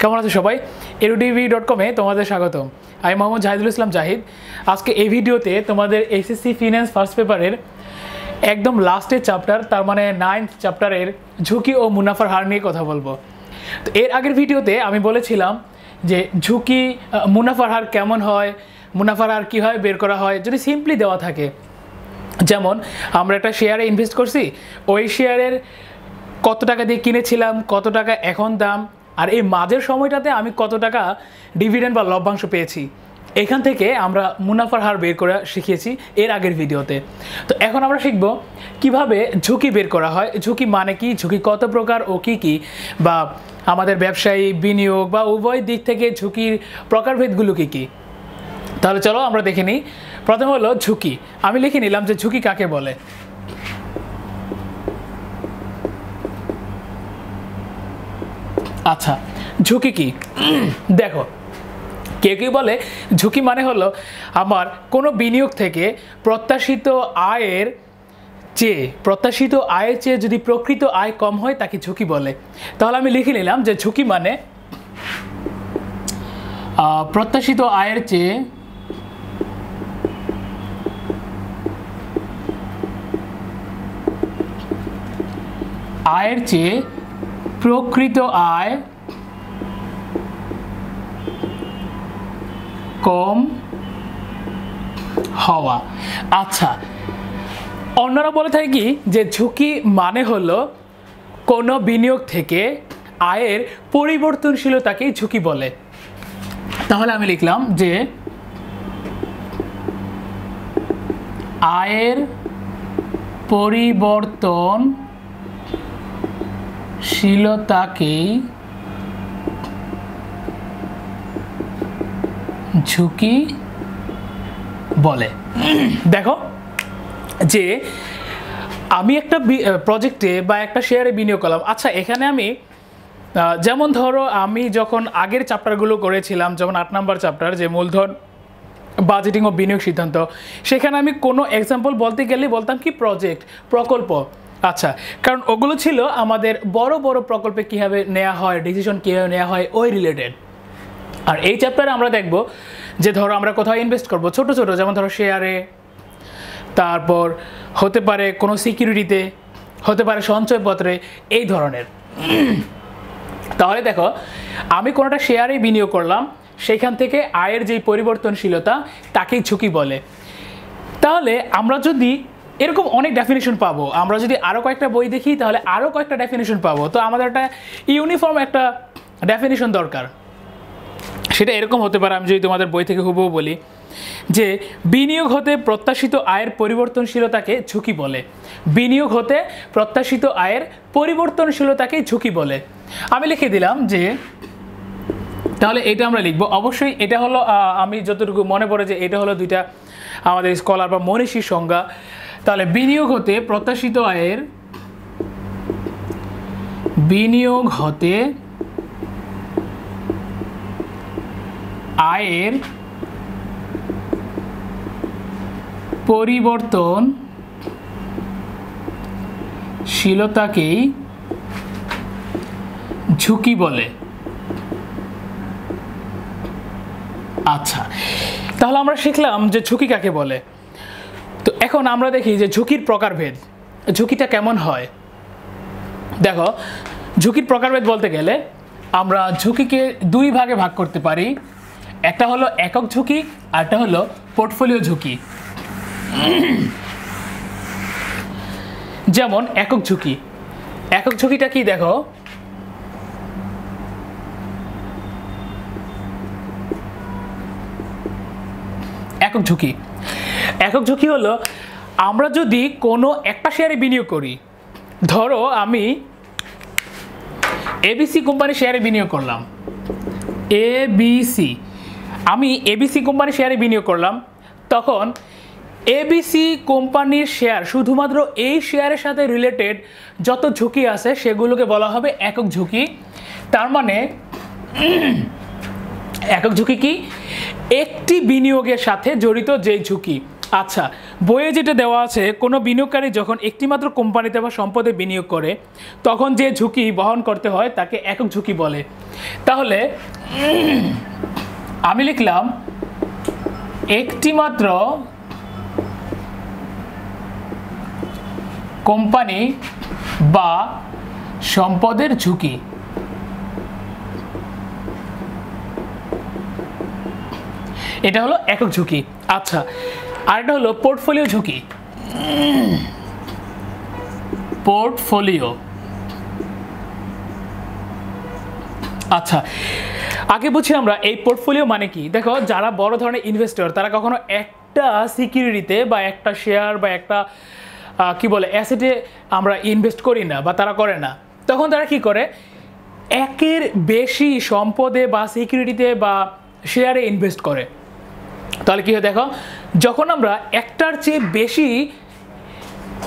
কেমন আছো সবাই? erudv.com-এ তোমাদের স্বাগতম। আমি মোহাম্মদ জাহিদুল ইসলাম জাহিদ। আজকে এই ভিডিওতে তোমাদের এসএসসি ফিন্যান্স ফার্স্ট পেপারের একদম লাস্টের চ্যাপ্টার, তার মানে 9th চ্যাপ্টারের ঝুঁকি ও মুনাফার হার নিয়ে কথা বলবো। তো এর আগের ভিডিওতে আমি বলেছিলাম যে ঝুঁকি মুনাফার হার কেমন হয়, মুনাফার হার কীভাবে বের করা হয় যদি সিম্পলি দেওয়া থাকে। যেমন আমরা একটা শেয়ারে ইনভেস্ট করছি, ওই শেয়ারের কত টাকা দিয়ে কিনেছিলাম, কত টাকা এখন দাম, আর এই মাঝের সময়টাতে আমি কত টাকা ডিভিডেন্ড বা লভ্যাংশ পেয়েছি, এখান থেকে আমরা মুনাফার হার বের করা শিখিয়েছি এর আগের ভিডিওতে। তো এখন আমরা শিখব কিভাবে ঝুঁকি বের করা হয়, ঝুঁকি মানে কি, ঝুঁকি কত প্রকার ও কি কি, বা আমাদের ব্যবসায়ী বিনিয়োগ বা উভয় দিক থেকে ঝুঁকির প্রকারভেদগুলো কি কি। তাহলে চলো আমরা দেখে নিই। প্রথম হলো ঝুঁকি। আমি লিখে নিলাম যে ঝুঁকি কাকে বলে। আচ্ছা, ঝুঁকি কি? দেখো, কেউ কেউ বলে ঝুঁকি মানে হলো আমার কোনো বিনিয়োগ থেকে প্রত্যাশিত আয়ের চেয়ে যদি প্রকৃত আয় কম হয় তাকে ঝুঁকি বলে। তাহলে আমি লিখে নিলাম যে ঝুঁকি মানে প্রত্যাশিত আয়ের চেয়ে প্রকৃত আয় কম হওয়া। আচ্ছা, অন্যরা বলে থাকে কি যে ঝুঁকি মানে হলো কোনো বিনিয়োগ থেকে আয়ের পরিবর্তনশীলতাকেই ঝুঁকি বলে। তাহলে আমি লিখলাম যে আয়ের পরিবর্তনশীলতাকেই ঝুঁকি বলে। দেখো যে আমি একটা প্রজেক্টে বা একটা শেয়ারে বিনিয়োগ করলাম। আচ্ছা, এখানে আমি যেমন ধরো আমি যখন আগের চ্যাপ্টারগুলো করেছিলাম, যেমন 8 নম্বর চ্যাপ্টার যে মূলধন, বাজেটিং ও বিনিয়োগ সিদ্ধান্ত, সেখানে আমি কোনো এক্সাম্পল বলতে গেলে বলতাম কি প্রকল্প। আচ্ছা, কারণ ওগুলো ছিল আমাদের বড় বড় প্রকল্পে কীভাবে নেওয়া হয়, ডিসিশন কীভাবে নেওয়া হয় ওই রিলেটেড। আর এই চ্যাপ্টারে আমরা দেখব যে ধরো আমরা কোথাও ইনভেস্ট করব, ছোট ছোট, যেমন ধরো শেয়ারে, তারপর হতে পারে কোনো সিকিউরিটিতে, হতে পারে সঞ্চয়পত্রে, এই ধরনের। তাহলে দেখো, আমি কোনোটা শেয়ারে বিনিয়োগ করলাম, সেইখান থেকে আয়ের যেই পরিবর্তনশীলতা তাকেই ঝুঁকি বলে। তাহলে আমরা যদি এরকম অনেক ডেফিনেশন পাবো, আমরা যদি আরও কয়েকটা বই দেখি তাহলে আরও কয়েকটা ডেফিনেশন পাবো। তো আমাদের একটা ইউনিফর্ম একটা ডেফিনেশন দরকার। সেটা এরকম হতে পারে, আমি যদি তোমাদের বই থেকে হুবহু বলি যে বিনিয়োগ হতে প্রত্যাশিত আয়ের পরিবর্তনশীলতাকে ঝুঁকি বলে। বিনিয়োগ হতে প্রত্যাশিত আয়ের পরিবর্তনশীলতাকে ঝুঁকি বলে। আমি লিখে দিলাম যে, তাহলে এটা আমরা লিখবো। অবশ্যই এটা হলো আমি যতটুকু মনে পড়ে যে এটা হলো দুইটা আমাদের স্কলার বা মনীষীর সংজ্ঞা। তাহলে বিনিয়োগ হতে প্রত্যাশিত আয়ের পরিবর্তনশীলতাকেই ঝুঁকি বলে। আচ্ছা, তাহলে আমরা শিখলাম যে ঝুঁকি কাকে বলে। তো এখন আমরা দেখি যে ঝুঁকির প্রকারভেদ, ঝুঁকিটা কেমন হয়। দেখো, ঝুঁকির প্রকারভেদ বলতে গেলে আমরা ঝুঁকিকে দুই ভাগে ভাগ করতে পারি। একটা হলো একক ঝুঁকি, আর একটা হলো পোর্টফোলিও ঝুঁকি। যেমন একক ঝুঁকিটা কি? দেখো, একক ঝুঁকি হলো আমরা যদি কোনো একটা শেয়ারে বিনিয়োগ করি। ধরো আমি এবিসি কোম্পানির শেয়ারে বিনিয়োগ করলাম, এবিসি কোম্পানির শেয়ারে বিনিয়োগ করলাম। তখন এবিসি কোম্পানির শেয়ার, শুধুমাত্র এই শেয়ারের সাথে রিলেটেড যত ঝুঁকি আছে সেগুলোকে বলা হবে একক ঝুঁকি। তার মানে একক ঝুঁকি কি? একটি বিনিয়োগের সাথে জড়িত যে ঝুঁকি, আচ্ছা, বইয়ে যেটা দেওয়া আছে, কোনো বিনিয়োগকারী যখন একটিমাত্র কোম্পানিতে বা সম্পদে বিনিয়োগ করে তখন যে ঝুঁকি বহন করতে হয় তাকে একক ঝুঁকি বলে। তাহলে আমি লিখলাম একটিমাত্র কোম্পানি বা সম্পদের ঝুঁকি, এটা হলো একক ঝুঁকি। আচ্ছা, আরেকটা হলো পোর্টফোলিও ঝুঁকি। পোর্টফোলিও, আচ্ছা আগে বুঝি আমরা এই পোর্টফোলিও মানে কি। দেখো, যারা বড় ধরনের ইনভেস্টর তারা কখনো একটা সিকিউরিটিতে বা একটা শেয়ার বা একটা কি বলে অ্যাসেটে আমরা ইনভেস্ট করি না, বা তারা করে না। তখন তারা কি করে, একের বেশি সম্পদে বা সিকিউরিটিতে বা শেয়ারে ইনভেস্ট করে। তাহলে কি হয় দেখো, যখন আমরা একটার চেয়ে বেশি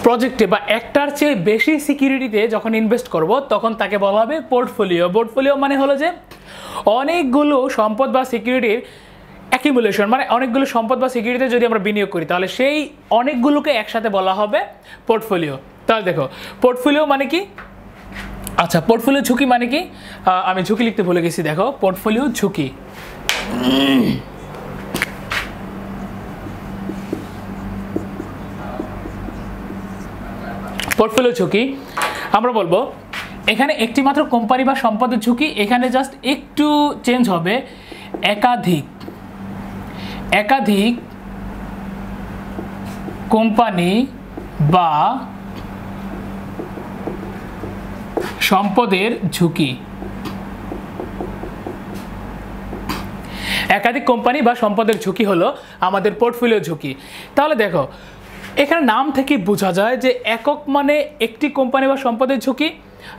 প্রজেক্টে বা একটার চেয়ে বেশি সিকিউরিটিতে যখন ইনভেস্ট করব তখন তাকে বলা হবে পোর্টফোলিও। পোর্টফোলিও মানে হলো যে অনেকগুলো সম্পদ বা সিকিউরিটির অ্যাকিমুলেশন, মানে অনেকগুলো সম্পদ বা সিকিউরিটিতে যদি আমরা বিনিয়োগ করি তাহলে সেই অনেকগুলোকে একসাথে বলা হবে পোর্টফোলিও। তাহলে দেখো, পোর্টফোলিও মানে কি, আচ্ছা পোর্টফোলিও ঝুঁকি মানে কি, আমি ঝুঁকি লিখতে ভুলে গেছি। দেখো, পোর্টফোলিও ঝুঁকি, পোর্টফোলিও ঝুঁকি আমরা বলবো এখানে একটি মাত্র কোম্পানি বা সম্পদের ঝুঁকি, এখানে জাস্ট একটু চেঞ্জ হবে, একাধিক কোম্পানি বা সম্পদের ঝুঁকি, একাধিক কোম্পানি বা সম্পদের ঝুঁকি হলো আমাদের পোর্টফোলিও ঝুঁকি। তাহলে দেখো, এখানে নাম থেকে বোঝা যায় যে একক মানে একটি কোম্পানি বা সম্পদের ঝুঁকি,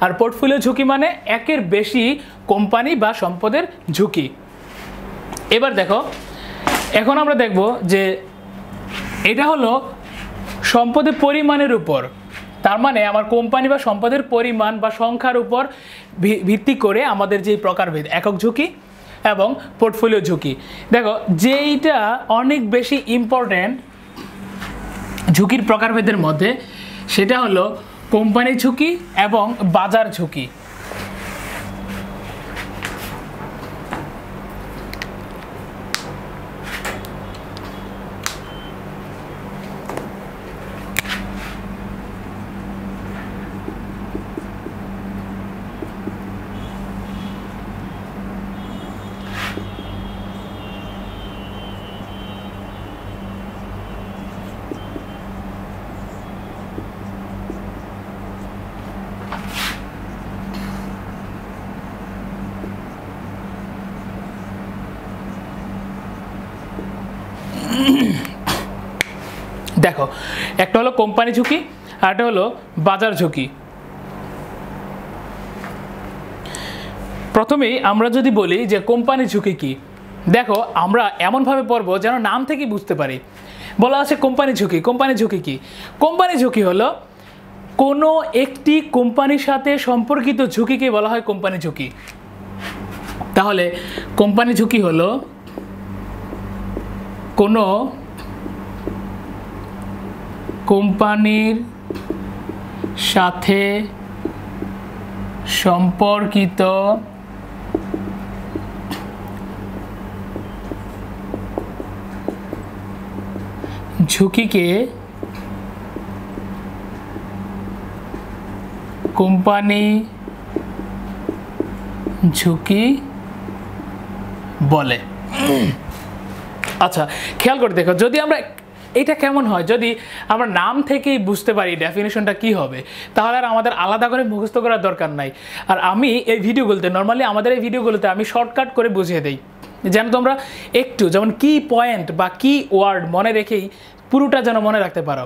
আর পোর্টফোলিও ঝুঁকি মানে একের বেশি কোম্পানি বা সম্পদের ঝুঁকি। এবার দেখো, এখন আমরা দেখব যে এটা হলো সম্পদের পরিমাণের উপর, তার মানে আমার কোম্পানি বা সম্পদের পরিমাণ বা সংখ্যার উপর ভিত্তি করে আমাদের যে প্রকারভেদ, একক ঝুঁকি এবং পোর্টফোলিও ঝুঁকি। দেখো, যেইটা অনেক বেশি ইম্পর্ট্যান্ট ঝুঁকির প্রকারভেদের মধ্যে সেটা হলো কোম্পানি ঝুঁকি এবং বাজার ঝুঁকি। দেখো, একটা হলো কোম্পানি ঝুঁকি আর একটা হলো বাজার ঝুঁকি। প্রথমেই আমরা যদি বলি যে কোম্পানি ঝুঁকি কি, দেখো আমরা এমনভাবে পড়বো যেন নাম থেকে বুঝতে পারি। বলা আছে কোম্পানি ঝুঁকি। কোম্পানি ঝুঁকি কি? কোম্পানি ঝুঁকি হলো কোনো একটি কোম্পানির সাথে সম্পর্কিত ঝুঁকিকে বলা হয় কোম্পানি ঝুঁকি। তাহলে কোম্পানি ঝুঁকি হলো কোনো কোম্পানির সাথে সম্পর্কিত ঝুঁকিকে কোম্পানি ঝুঁকি বলে। আচ্ছা, খেয়াল করে দেখো, যদি আমরা এটা কেমন হয়, যদি আমরা নাম থেকেই বুঝতে পারি ডেফিনেশনটা কি হবে, তাহলে আর আমাদের আলাদা করে মুখস্থ করার দরকার নাই। আর আমি এই ভিডিওগুলোতে নর্মালি আমাদের এই ভিডিওগুলোতে আমি শর্টকাট করে বুঝিয়ে দিই, যেন তোমরা একটু যেমন কি পয়েন্ট বা কি ওয়ার্ড মনে রেখেই পুরোটা যেন মনে রাখতে পারো।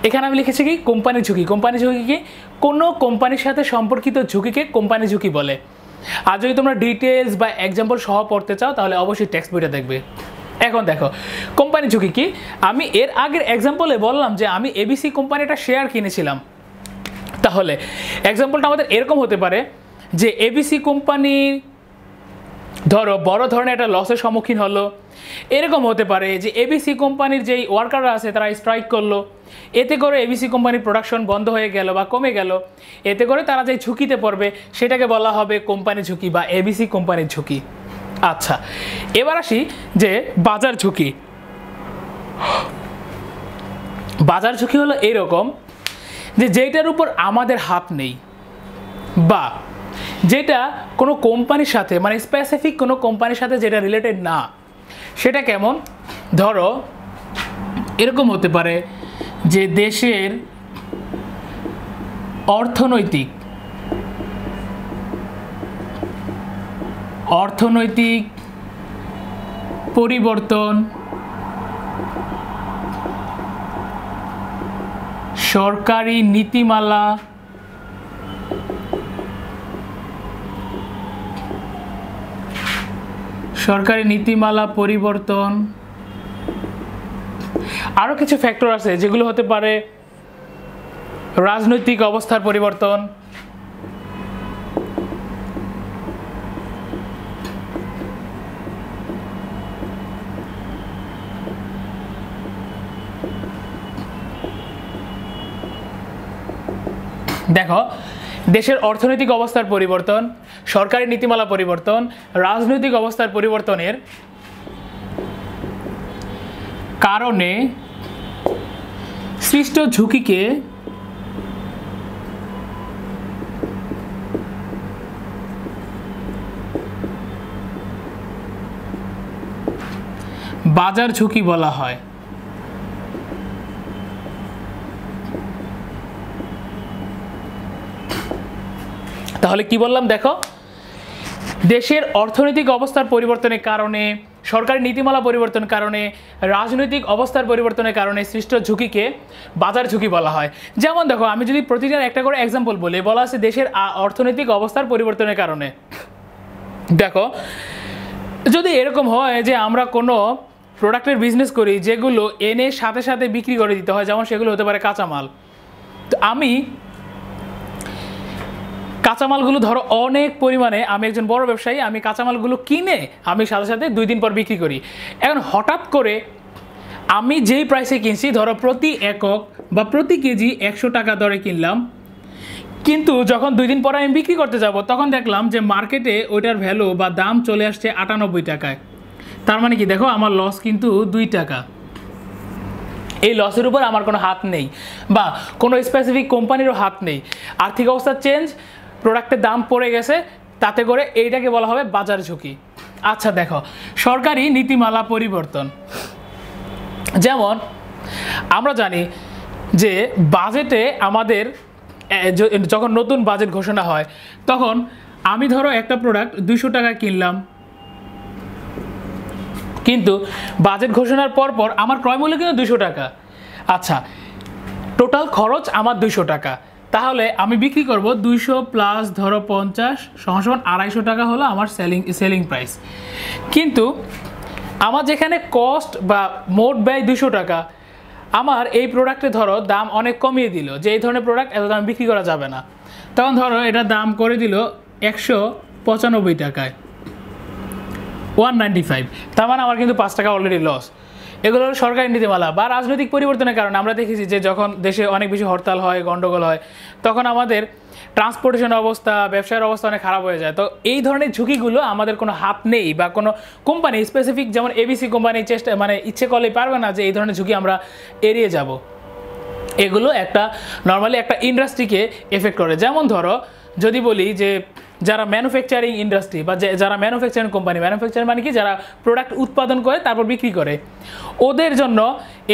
এখানে আমি লিখেছি কি কোম্পানি ঝুঁকি। কোম্পানি ঝুঁকি কি? কোনো কোম্পানির সাথে সম্পর্কিত ঝুঁকিকে কোম্পানি ঝুঁকি বলে। আর যদি তোমরা ডিটেলস বা এক্সাম্পল সহ পড়তে চাও তাহলে অবশ্যই টেক্সট বইটা দেখবে। এখন দেখো কোম্পানি ঝুঁকি কি। আমি এর আগের এক্সাম্পলে বললাম যে আমি এবিসি কোম্পানিটা শেয়ার কিনেছিলাম। তাহলে এক্সাম্পলটা আমাদের এরকম হতে পারে যে এবিসি কোম্পানির ধরো বড় ধরনের একটা লসের সম্মুখীন হলো, এরকম হতে পারে যে এবিসি কোম্পানির যেই ওয়ার্কাররা আছে তারা স্ট্রাইক করলো, এতে করে এবিসি কোম্পানির প্রোডাকশন বন্ধ হয়ে গেল বা কমে গেল, এতে করে তারা যে ঝুঁকিতে পড়বে সেটাকে বলা হবে কোম্পানি ঝুঁকি বা এবিসি কোম্পানির ঝুঁকি। আচ্ছা, এবার আসি যে বাজার ঝুঁকি। বাজার ঝুঁকি হলো এরকম যে যেটার উপর আমাদের হাত নেই বা যেটা কোনো কোম্পানির সাথে মানে স্পেসিফিক কোনো কোম্পানির সাথে যেটা রিলেটেড না। সেটা কেমন? ধরো এরকম হতে পারে যে দেশের অর্থনৈতিক পরিবর্তন, সরকারি নীতিমালা পরিবর্তন, আরও কিছু ফ্যাক্টর আছে যেগুলো হতে পারে রাজনৈতিক অবস্থার পরিবর্তন, দেখো দেশের অর্থনৈতিক অবস্থার পরিবর্তন, সরকারি নীতিমালা পরিবর্তন, রাজনৈতিক অবস্থার পরিবর্তনের কারণে সৃষ্ট ঝুঁকিকে বাজার ঝুঁকি বলা হয়। তাহলে কি বললাম দেখো, দেশের অর্থনৈতিক অবস্থার পরিবর্তনের কারণে, সরকারি নীতিমালা পরিবর্তনের কারণে, রাজনৈতিক অবস্থার পরিবর্তনের কারণে সৃষ্ট ঝুঁকিকে বাজার ঝুঁকি বলা হয়। যেমন দেখো আমি যদি প্রতিদিন একটা করে এক্সাম্পল বলি, বলা আছে দেশের অর্থনৈতিক অবস্থার পরিবর্তনের কারণে। দেখো যদি এরকম হয় যে আমরা কোনো প্রোডাক্টের বিজনেস করি যেগুলো এনে সাথে সাথে বিক্রি করে দিতে হয়, যেমন সেগুলো হতে পারে কাঁচামাল। তো আমি কাঁচামালগুলো ধরো অনেক পরিমাণে, আমি একজন বড় ব্যবসায়ী, আমি কাঁচামালগুলো কিনে আমি সাথে সাথে 2 দিন পর বিক্রি করি। এখন হঠাৎ করে আমি যেই প্রাইসে কিনছি, ধরো প্রতি একক বা প্রতি কেজি 100 টাকা দরে কিনলাম, কিন্তু যখন 2 দিন পরে আমি বিক্রি করতে যাব তখন দেখলাম যে মার্কেটে ওইটার ভ্যালু বা দাম চলে আসছে 98 টাকায়। তার মানে কি দেখো আমার লস কিন্তু 2 টাকা। এই লসের উপর আমার কোনো হাত নেই বা কোনো স্পেসিফিক কোম্পানিরও হাত নেই। আর্থিক অবস্থা চেঞ্জ, প্রোডাক্টের দাম পড়ে গেছে, তাতে করে এইটাকে বলা হবে বাজার ঝুঁকি। আচ্ছা দেখো সরকারি নীতিমালা পরিবর্তন, যেমন আমরা জানি যে বাজেটে আমাদের যখন নতুন বাজেট ঘোষণা হয় তখন আমি ধরো একটা প্রোডাক্ট 200 টাকা কিনলাম, কিন্তু বাজেট ঘোষণার পর আমার ক্রয় মূল্য কিন্তু 200 টাকা। আচ্ছা টোটাল খরচ আমার 200 টাকা, তাহলে আমি বিক্রি করব 200 প্লাস ধরো 50 সমান 250 টাকা হলো আমার সেলিং প্রাইস। কিন্তু আমার যেখানে কস্ট বা মোট ব্যয় 200 টাকা, আমার এই প্রোডাক্টে ধরো দাম অনেক কমিয়ে দিল, যে এই ধরনের প্রোডাক্ট এত দাম বিক্রি করা যাবে না, তখন ধরো এটা দাম করে দিল 195 টাকায়, 195। তার মানে আমার কিন্তু 5 টাকা অলরেডি লস। এগুলো হলো সরকারি নীতিমালা বা রাজনৈতিক পরিবর্তনের কারণে। আমরা দেখেছি যে যখন দেশে অনেক বেশি হরতাল হয়, গন্ডগোল হয়, তখন আমাদের ট্রান্সপোর্টেশন অবস্থা, ব্যবসায়ের অবস্থা অনেক খারাপ হয়ে যায়। তো এই ধরনের ঝুঁকিগুলো আমাদের কোনো হাত নেই বা কোনো কোম্পানি স্পেসিফিক, যেমন এবিসি কোম্পানি চেষ্টা মানে ইচ্ছে করলেই পারবে না যে এই ধরনের ঝুঁকি আমরা এড়িয়ে যাব। এগুলো একটা নর্মালি একটা ইন্ডাস্ট্রিকে এফেক্ট করে। যেমন ধরো যদি বলি যে যারা ম্যানুফ্যাকচারিং ইন্ডাস্ট্রি বা যারা ম্যানুফ্যাকচারিং কোম্পানি, ম্যানুফ্যাকচার মানে কি যারা প্রোডাক্ট উৎপাদন করে তারপর বিক্রি করে, ওদের জন্য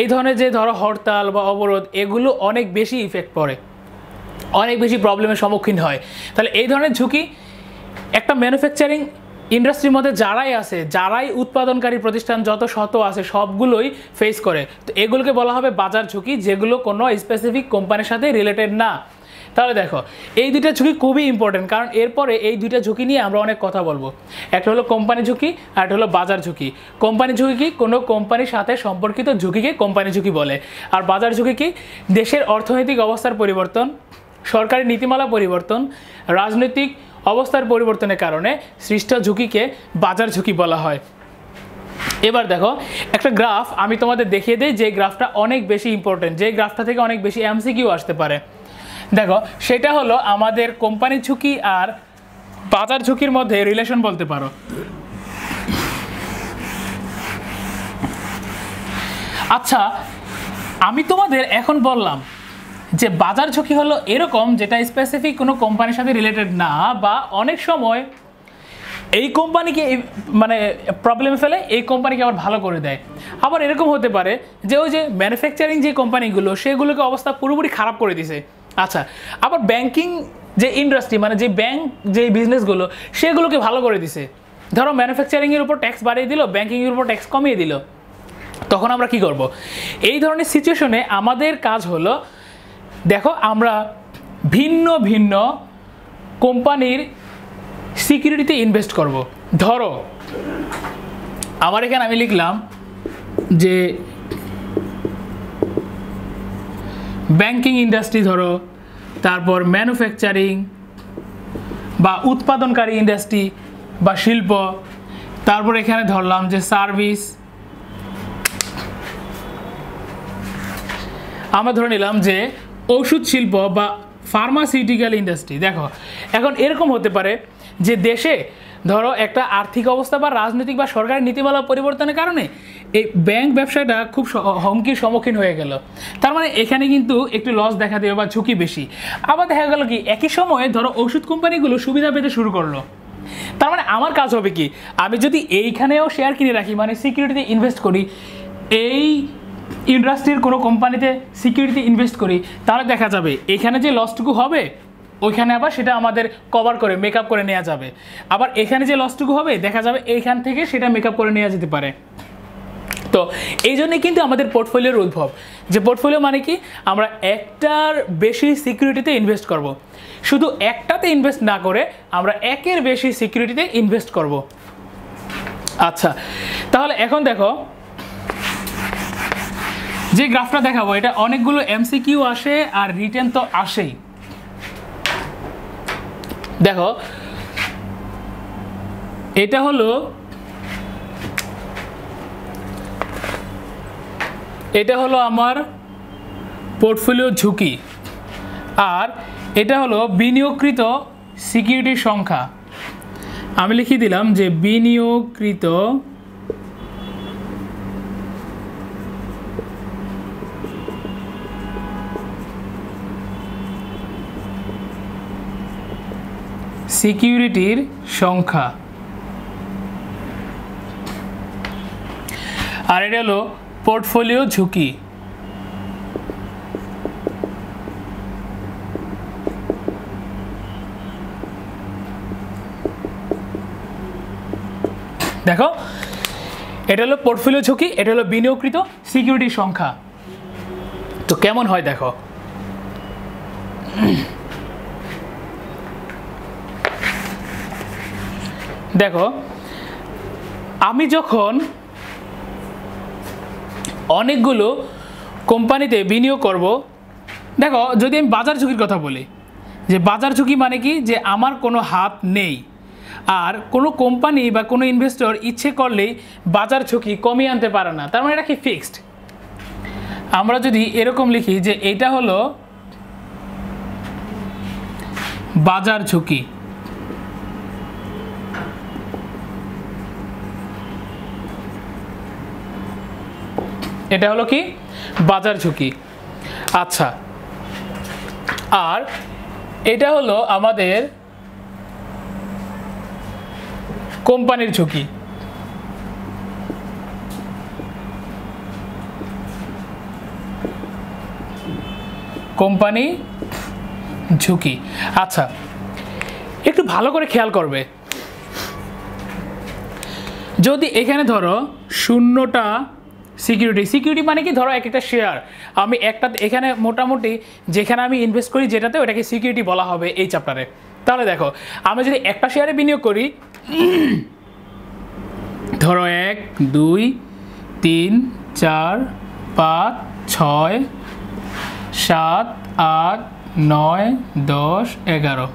এই ধরনের যে ধরো হরতাল বা অবরোধ, এগুলো অনেক বেশি ইফেক্ট পড়ে, অনেক বেশি প্রবলেমের সম্মুখীন হয়। তাহলে এই ধরনের ঝুঁকি একটা ম্যানুফ্যাকচারিং ইন্ডাস্ট্রির মধ্যে যারাই উৎপাদনকারী প্রতিষ্ঠান যত শত আছে সবগুলোই ফেস করে। তো এগুলোকে বলা হবে বাজার ঝুঁকি, যেগুলো কোনো স্পেসিফিক কোম্পানির সাথে রিলেটেড না। তাহলে দেখো এই দুইটা ঝুঁকি খুবই ইম্পর্টেন্ট, কারণ এরপরে এই দুইটা ঝুঁকি নিয়ে আমরা অনেক কথা বলবো। একটা হলো কোম্পানি ঝুঁকি আর একটা হলো বাজার ঝুঁকি। কোম্পানি ঝুঁকি কি? কোনো কোম্পানির সাথে সম্পর্কিত ঝুঁকিকে কোম্পানি ঝুঁকি বলে। আর বাজার ঝুঁকি কি? দেশের অর্থনৈতিক অবস্থার পরিবর্তন, সরকারি নীতিমালা পরিবর্তন, রাজনৈতিক অবস্থার পরিবর্তনের কারণে সৃষ্ট ঝুঁকিকে বাজার ঝুঁকি বলা হয়। এবার দেখো একটা গ্রাফ আমি তোমাদের দেখিয়ে দিই, যে গ্রাফটা অনেক বেশি ইম্পর্টেন্ট, যে গ্রাফটা থেকে অনেক বেশি এমসিকিউ আসতে পারে। দেখো সেটা হলো আমাদের কোম্পানির ঝুঁকি আর বাজার ঝুঁকির মধ্যে রিলেশন বলতে পারো। আচ্ছা, আমি তোমাদের এখন বললাম যে বাজার ঝুঁকি হলো এরকম যেটা স্পেসিফিক কোনো কোম্পানির সাথে রিলেটেড না, বা অনেক সময় এই কোম্পানিকে মানে প্রবলেমে ফেলে, এই কোম্পানিকে আবার ভালো করে দেয়। আবার এরকম হতে পারে যে ওই যে ম্যানুফ্যাকচারিং যে কোম্পানিগুলো সেগুলোকে অবস্থা পুরোপুরি খারাপ করে দিছে। আচ্ছা, আবার ব্যাংকিং যে ইন্ডাস্ট্রি মানে যে ব্যাংক যে বিজনেসগুলো সেগুলোকে ভালো করে দিছে। ধরো ম্যানুফ্যাকচারিংয়ের উপর ট্যাক্স বাড়িয়ে দিল, ব্যাংকিংয়ের উপর ট্যাক্স কমিয়ে দিল, তখন আমরা কি করব? এই ধরনের সিচুয়েশনে আমাদের কাজ হলো, দেখো আমরা ভিন্ন ভিন্ন কোম্পানির সিকিউরিটিতে ইনভেস্ট করব। ধরো আমার এখানে আমি লিখলাম যে ব্যাংকিং ইন্ডাস্ট্রি ধরো, তারপর ম্যানুফ্যাকচারিং বা উৎপাদনকারী ইন্ডাস্ট্রি বা শিল্প, তারপর এখানে ধরলাম যে সার্ভিস, আমরা ধরে নিলাম যে ওষুধ শিল্প বা ফার্মাসিউটিক্যাল ইন্ডাস্ট্রি। দেখো এখন এরকম হতে পারে যে দেশে ধরো একটা আর্থিক অবস্থা বা রাজনৈতিক বা সরকারি নীতিমালা পরিবর্তনের কারণে এই ব্যাংক ব্যবসাটা খুব হুমকির সম্মুখীন হয়ে গেল। তার মানে এখানে কিন্তু একটু লস দেখা দেবে বা ঝুঁকি বেশি। আবার দেখা গেল কি একই সময়ে ধরো ওষুধ কোম্পানিগুলো সুবিধা পেতে শুরু করলো। তার মানে আমার কাজ হবে কি, আমি যদি এইখানেও শেয়ার কিনে রাখি মানে সিকিউরিটিতে ইনভেস্ট করি, এই ইন্ডাস্ট্রির কোনো কোম্পানিতে সিকিউরিটি ইনভেস্ট করি, তাহলে দেখা যাবে এখানে যে লসটুকু হবে ওইখানে আবার সেটা আমাদের কভার করে মেকআপ করে নেওয়া যাবে। আবার এখানে যে লসটুকু হবে দেখা যাবে এইখান থেকে সেটা মেকআপ করে নেওয়া যেতে পারে। তো এই জন্যই কিন্তু আমাদের পোর্টফোলিওর উদ্ভব, যে পোর্টফোলিও মানে কি আমরা একটার বেশি সিকিউরিটিতে ইনভেস্ট করব। শুধু একটাতে ইনভেস্ট না করে আমরা একের বেশি সিকিউরিটিতে ইনভেস্ট করব। আচ্ছা, তাহলে এখন দেখো যে গ্রাফটা দেখাবো এটা অনেকগুলো এমসিকিউ আসে আর রিটেন তো আসেই। দেখো এটা হলো আমার পোর্টফোলিও ঝুঁকি, আর এটা হলো বিনিয়োগকৃত সিকিউরিটির সংখ্যা। আমি লিখে দিলাম যে বিনিয়োগকৃত সিকিউরিটির সংখ্যা, আর এটা হলো পোর্টফোলিও ঝুঁকি। দেখো এটা হলো পোর্টফোলিও ঝুঁকি, এটা হলো বিনিয়োগকৃত সিকিউরিটির সংখ্যা। তো কেমন হয় দেখো, দেখো আমি যখন অনেকগুলো কোম্পানিতে বিনিয়োগ করব, দেখো যদি আমি বাজার ঝুঁকির কথা বলি, যে বাজার ঝুঁকি মানে কি, যে আমার কোনো হাত নেই আর কোনো কোম্পানি বা কোনো ইনভেস্টর ইচ্ছে করলেই বাজার ঝুঁকি কমিয়ে আনতে পারে না, তার মানে এটা কি ফিক্সড। আমরা যদি এরকম লিখি যে এটা হলো বাজার ঝুঁকি, এটা হলো কি বাজার ঝুঁকি। আচ্ছা, আর এটা হলো আমাদের কোম্পানির ঝুঁকি। কোম্পানি ঝুঁকি। আচ্ছা, একটু ভালো করে খেয়াল করবে, যদি এখানে ধরো শূন্যটা সিকিউরিটি মানে কি, ধরো একটা শেয়ার আমি একটা এখানে মোটামুটি যেখানে আমি ইনভেস্ট করি যেটাতে ওটাকে সিকিউরিটি বলা হবে এই চ্যাপ্টারে। তাহলে দেখো আমি যদি একটা শেয়ারে বিনিয়োগ করি, ধরো 1 2 3 4 5 6 7 8 9 10 11,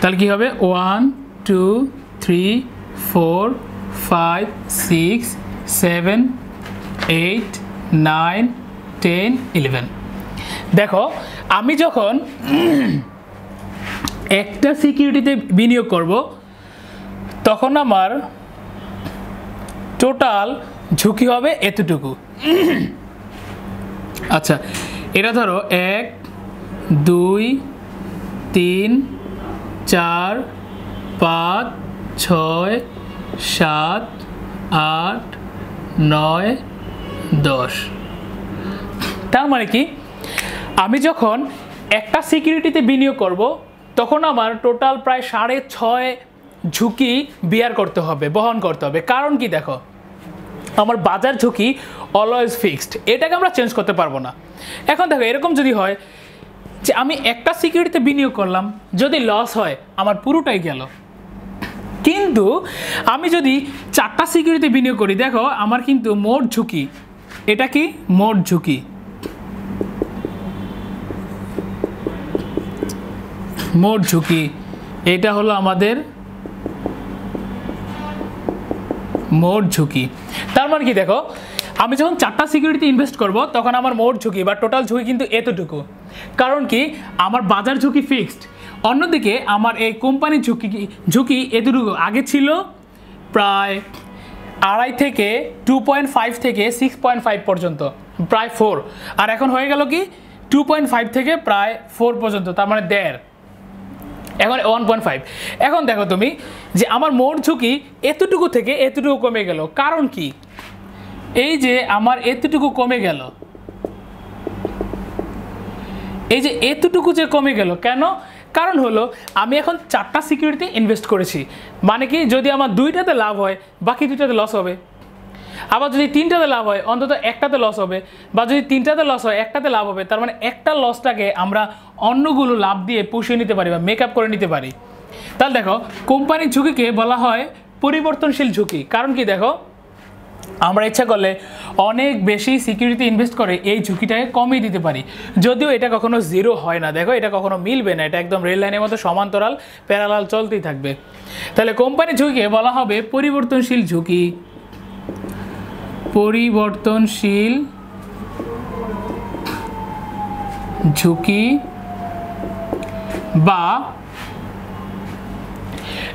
তাহলে কি হবে 1 2 3 4 5 6 7 8 9 10 11। দেখো আমি যখন একটা সিকিউরিটিতে বিনিয়োগ করব তখন আমার টোটাল ঝুঁকি হবে এতটুকু। আচ্ছা এটা ধরো 1 2 3 4 5 6 7 8 9 10। তার মানে কি আমি যখন একটা সিকিউরিটিতে বিনিয়োগ করব তখন আমার টোটাল প্রায় 6.5 ঝুঁকি বিয়ার করতে হবে, বহন করতে হবে। কারণ কি দেখো আমার বাজার ঝুঁকি অলওয়েজ ফিক্সড, এটাকে আমরা চেঞ্জ করতে পারবো না। এখন দেখো এরকম যদি হয় যে আমি একটা সিকিউরিটিতে বিনিয়োগ করলাম, যদি লস হয় আমার পুরোটাই গেল। কিন্তু আমি যদি 4টা সিকিউরিটিতে বিনিয়োগ করি, দেখো আমার কিন্তু মোট ঝুঁকি, এটা কি মোট ঝুঁকি, মোট ঝুঁকি এটা হলো আমাদের মোট ঝুঁকি। তার মানে কি দেখো আমি যখন 4টা সিকিউরিটিতে ইনভেস্ট করব তখন আমার মোট ঝুঁকি বা টোটাল ঝুঁকি কিন্তু এতটুকু। কারণ কি আমার বাজার ঝুঁকি ফিক্সড, অন্যদিকে আমার এই কোম্পানির ঝুঁকি এতটুকু। আগে ছিল প্রায় 2.5 থেকে 2.5 থেকে 6.5 পর্যন্ত, প্রায় 4, আর এখন হয়ে গেল কি 2.5 থেকে প্রায় 4 পর্যন্ত, তার মানে 1.5, এখন 1.5। এখন দেখো তুমি যে আমার মোট ঝুঁকি এতটুকু থেকে এতটুকু কমে গেল। কারণ কি এই যে আমার এতটুকু কমে গেল, এই যে এতটুকু যে কমে গেল কেন? কারণ হলো আমি এখন 4টা সিকিউরিটি ইনভেস্ট করেছি, মানে কি যদি আমার 2টাতে লাভ হয় বাকি 2টাতে লস হবে, আবার যদি 3টাতে লাভ হয় অন্তত 1টাতে লস হবে, বা যদি 3টাতে লস হয় 1টাতে লাভ হবে। তার মানে একটা লসটাকে আমরা অন্যগুলো লাভ দিয়ে পুষিয়ে নিতে পারি বা মেকআপ করে নিতে পারি। তাহলে দেখো কোম্পানির ঝুঁকিকে বলা হয় পরিবর্তনশীল ঝুঁকি। কারণ কি দেখো আমরা ইচ্ছা করলে অনেক বেশি সিকিউরিটি ইনভেস্ট করে এই ঝুঁকিটাকে কমিয়ে দিতে পারি, যদিও এটা কখনো জিরো হয় না। দেখো এটা কখনো মিলবে না, এটা একদম রেল লাইনের মতো সমান্তরাল প্যারালাল চলতেই থাকবে। তাহলে কোম্পানির ঝুঁকিকে বলা হবে পরিবর্তনশীল ঝুঁকি, পরিবর্তনশীল ঝুঁকি বা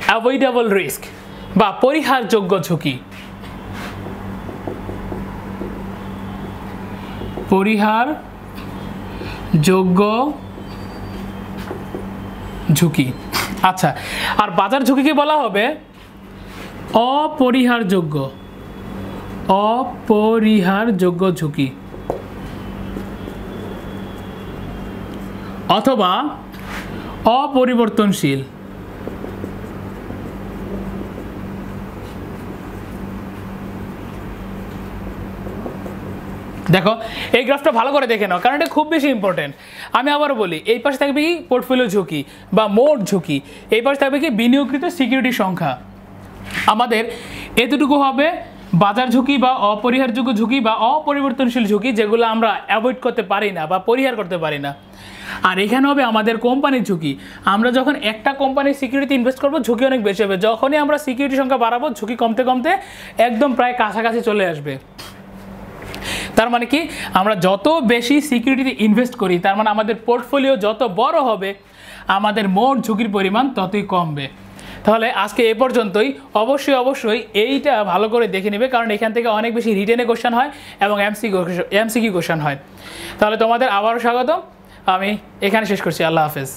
অ্যাভয়েডেবল রিস্ক বা পরিহারযোগ্য ঝুঁকি, পরিহারযোগ্য ঝুঁকি। আচ্ছা আর বাজার ঝুঁকিকে বলা হবে অপরিহারযোগ্য, অপরিহারযোগ্য ঝুঁকি অথবা অপরিবর্তনশীল। দেখো এই গ্রাফটা ভালো করে দেখে নাও, কারণ এটা খুব বেশি ইম্পর্টেন্ট। আমি আবারও বলি, এই পাশে থাকবে কি পোর্টফোলিও ঝুঁকি বা মোট ঝুঁকি, এই পাশে থাকবে কি বিনিয়োগকৃত সিকিউরিটির সংখ্যা। আমাদের এতটুকু হবে বাজার ঝুঁকি বা অপরিহারযোগ্য ঝুঁকি বা অপরিবর্তনশীল ঝুঁকি, যেগুলো আমরা অ্যাভয়েড করতে পারি না বা পরিহার করতে পারি না। আর এখানে হবে আমাদের কোম্পানির ঝুঁকি। আমরা যখন একটা কোম্পানির সিকিউরিটি ইনভেস্ট করবো ঝুঁকি অনেক বেশি হবে, যখনই আমরা সিকিউরিটি সংখ্যা বাড়াবো ঝুঁকি কমতে কমতে একদম প্রায় কাছাকাছি চলে আসবে। তার মানে কি আমরা যত বেশি সিকিউরিটিতে ইনভেস্ট করি তার মানে আমাদের পোর্টফোলিও যত বড় হবে আমাদের মোট ঝুঁকির পরিমাণ ততই কমবে। তাহলে আজকে এ পর্যন্তই। অবশ্যই এইটা ভালো করে দেখে নেবে, কারণ এখান থেকে অনেক বেশি রিটেনে কোশ্চেন হয় এবং এমসিকিউ কোশ্চেন হয়। তাহলে তোমাদের আবারও স্বাগতম, আমি এখানে শেষ করছি। আল্লাহ হাফেজ।